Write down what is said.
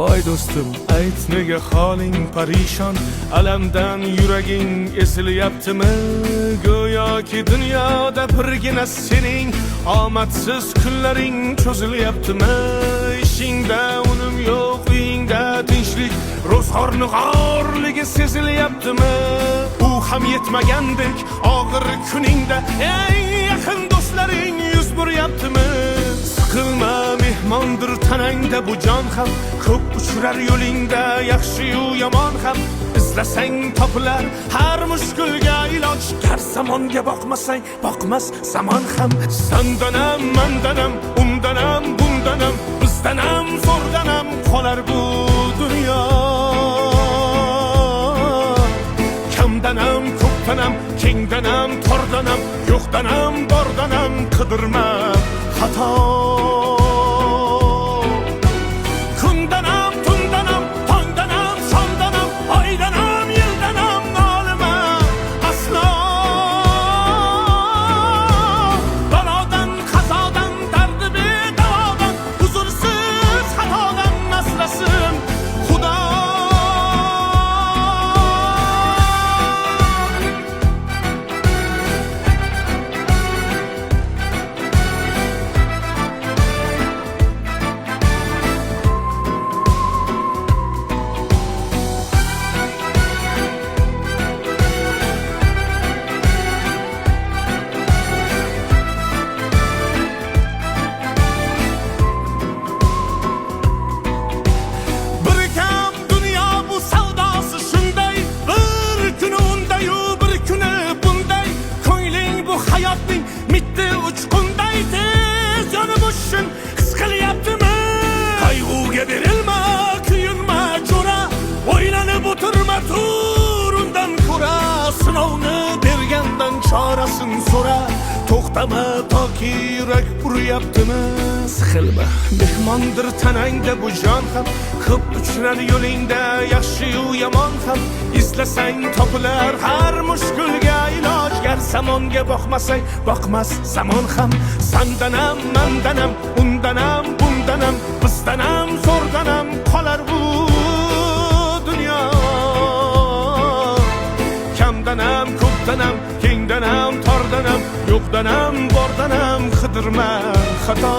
voy do'stim, ayt nega holing parishon, alamdan yuraging esilyaptimi? Go'yoki dunyoda birgina sening omadsiz kunlaring cho'zilyaptimi? Ishingda unum yo'q, uyingda tinchlik, ro'zg'orning g'orligi sezilyaptimi? U ham yetmagandek og'ir kuningda eng yaqin do'stlaring yuz buryaptimi? Siqilma, mehmondir tanangda bu jon ham, ko'p uchrar yo'lingda yaxshi-yu yomon ham. Izlasang topilar har mushkulga iloj, gar zamonga boqmasang boqmas zamon ham. Sandanam, mandanam, undanam, bundanam, bizdanam, zo'rdanam qolar bu dunyo. Kamdanam, ko'pdanam, kengdanam, tordanam, yo'qdanam, bordanam qidirma xato. Kundanam, tundanam, tongdanam, shomdanam, oydanam, yildanam nolima aslo. Balodan, qazodan, dardi bedavodan, huzursiz xatodan asrasin Xudo. Mitti uchqunday tez yonib ushshin his qilyaptimi? Qayg'uga berilma, kuyinma jo'ra, o'ylanib o'tirma, tur undan ko'ra. Sinovni bergandan chorasin so'ra, to'xtama toki yurak uryaptimi? Siqilma, mehmondir tanangda bu jon ham, ko'p uchrar yo'lingda yaxshi-yu yomon ham. Izlasang topilar har mushkulga iloj, gar zamonga boqmasang boqmas zamon ham. Sandanam, mandanam, undanam, bundanam, bizdanam, zo'rdanam qolar bu dunyo. Kamdanam, ko'pdanam, kengdanam, tordanam, yo'qdanam, bordanam qidirma xato.